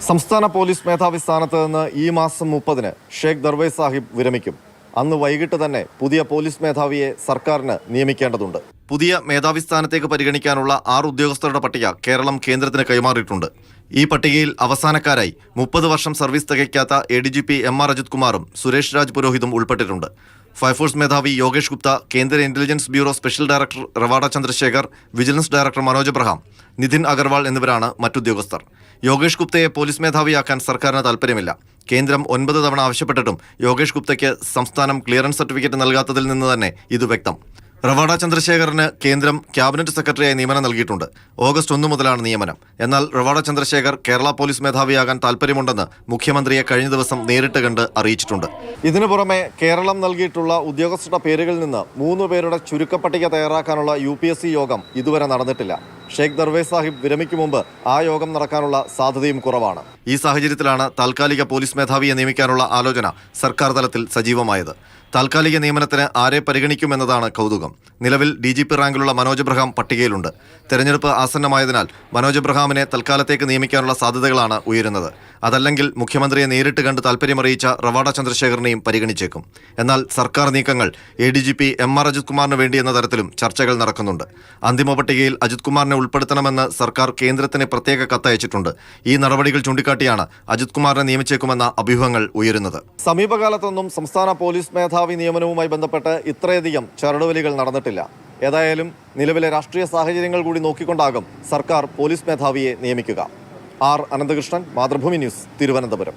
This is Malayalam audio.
സംസ്ഥാന പോലീസ് മേധാവി സ്ഥാനത്ത് നിന്ന് ഈ മാസം 30-ന് ഷേഖ് ദർവേസ് സാഹിബ് വിരമിക്കും. അന്ന് വൈകിട്ട് തന്നെ പുതിയ പോലീസ് മേധാവിയെ സർക്കാരിന് നിയമിക്കേണ്ടതുണ്ട്. പുതിയ മേധാവി സ്ഥാനത്തേക്ക് പരിഗണിക്കാനുള്ള 6 ഉദ്യോഗസ്ഥരുടെ പട്ടിക കേരളം കേന്ദ്രത്തിന് കൈമാറിയിട്ടുണ്ട്. ഈ പട്ടികയിൽ അവസാനക്കാരായി 30 വർഷം സർവീസ് തികയ്ക്കാത്ത ADGP MR അജിത് കുമാറും സുരേഷ് രാജ് പുരോഹിതും ഉൾപ്പെട്ടിട്ടുണ്ട്. ഫയർഫോഴ്സ് മേധാവി യോഗേഷ് ഗുപ്ത, കേന്ദ്ര intelligence bureau special director Ravada Chandrasekhar, vigilance director Manoj Abraham, Nitin Agarwal എന്നിവരാണ് മറ്റുദ്യോഗസ്ഥർ. യോഗേഷ് ഗുപ്തയെ പോലീസ് മേധാവിയാക്കാൻ സർക്കാരിന് താൽപ്പര്യമില്ല. കേന്ദ്രം 9 തവണ ആവശ്യപ്പെട്ടിട്ടും യോഗേഷ് ഗുപ്തയ്ക്ക് സംസ്ഥാനം ക്ലിയറൻസ് സർട്ടിഫിക്കറ്റ് നൽകാത്തതിൽ നിന്ന് തന്നെ ഇത് വ്യക്തം. റവാഡ ചന്ദ്രശേഖറിന് കേന്ദ്രം ക്യാബിനറ്റ് സെക്രട്ടറിയായി നിയമനം നൽകിയിട്ടുണ്ട്. ഓഗസ്റ്റ് 1 മുതലാണ് നിയമനം. എന്നാൽ റവാഡ ചന്ദ്രശേഖർ കേരള പോലീസ് മേധാവിയാകാൻ താൽപ്പര്യമുണ്ടെന്ന് മുഖ്യമന്ത്രിയെ കഴിഞ്ഞ ദിവസം നേരിട്ട് കണ്ട് അറിയിച്ചിട്ടുണ്ട്. ഇതിനു പുറമെ കേരളം നൽകിയിട്ടുള്ള ഉദ്യോഗസ്ഥരുടെ പേരുകളിൽ നിന്ന് 3 പേരുടെ ചുരുക്കപ്പട്ടിക തയ്യാറാക്കാനുള്ള UPSC യോഗം ഇതുവരെ നടന്നിട്ടില്ല. ഷേഖ് ദർവേസ് സാഹിബ് വിരമിക്കും മുമ്പ് ആ യോഗം നടക്കാനുള്ള സാധ്യതയും കുറവാണ്. ഈ സാഹചര്യത്തിലാണ് താൽക്കാലിക പോലീസ് മേധാവിയെ നിയമിക്കാനുള്ള ആലോചന സർക്കാർ തലത്തിൽ സജീവമായത്. താൽക്കാലിക നിയമനത്തിന് ആരെ പരിഗണിക്കുമെന്നതാണ് കൗതുകം. നിലവിൽ DGP റാങ്കിലുള്ള മനോജ് എബ്രഹാം പട്ടികയിലുണ്ട്. തെരഞ്ഞെടുപ്പ് ആസന്നമായതിനാൽ മനോജ് എബ്രഹാമിനെ തൽക്കാലത്തേക്ക് നിയമിക്കാനുള്ള സാധ്യതകളാണ് ഉയരുന്നത്. അതല്ലെങ്കിൽ മുഖ്യമന്ത്രിയെ നേരിട്ട് കണ്ട് താൽപ്പര്യമറിയിച്ച റവാഡ ചന്ദ്രശേഖറിനെയും പരിഗണിച്ചേക്കും. എന്നാൽ സർക്കാർ നീക്കങ്ങൾ ADGP MR അജിത് കുമാറിന് വേണ്ടിയെന്ന തരത്തിലും ചർച്ചകൾ നടക്കുന്നുണ്ട്. അന്തിമ പട്ടികയിൽ അജിത് കുമാറിനെ ഉൾപ്പെടുത്തണമെന്ന് സർക്കാർ കേന്ദ്രത്തിന് പ്രത്യേക കത്തയച്ചിട്ടുണ്ട്. ഈ നടപടികൾ ചൂണ്ടിക്കാട്ടിയാണ് അജിത് കുമാറിനെ നിയമിച്ചേക്കുമെന്ന അഭ്യൂഹങ്ങൾ ഉയരുന്നത്. സമീപകാലത്തൊന്നും സംസ്ഥാന പോലീസ് മേധാവി നിയമനവുമായി ബന്ധപ്പെട്ട് ഇത്രയധികം ചരടുവലികൾ നടന്നിട്ടില്ല. ഏതായാലും നിലവിലെ രാഷ്ട്രീയ സാഹചര്യങ്ങൾ കൂടി നോക്കിക്കൊണ്ടാകും സർക്കാർ പോലീസ് മേധാവിയെ നിയമിക്കുക. R. അനന്തകൃഷ്ണൻ, മാതൃഭൂമി ന്യൂസ്, തിരുവനന്തപുരം.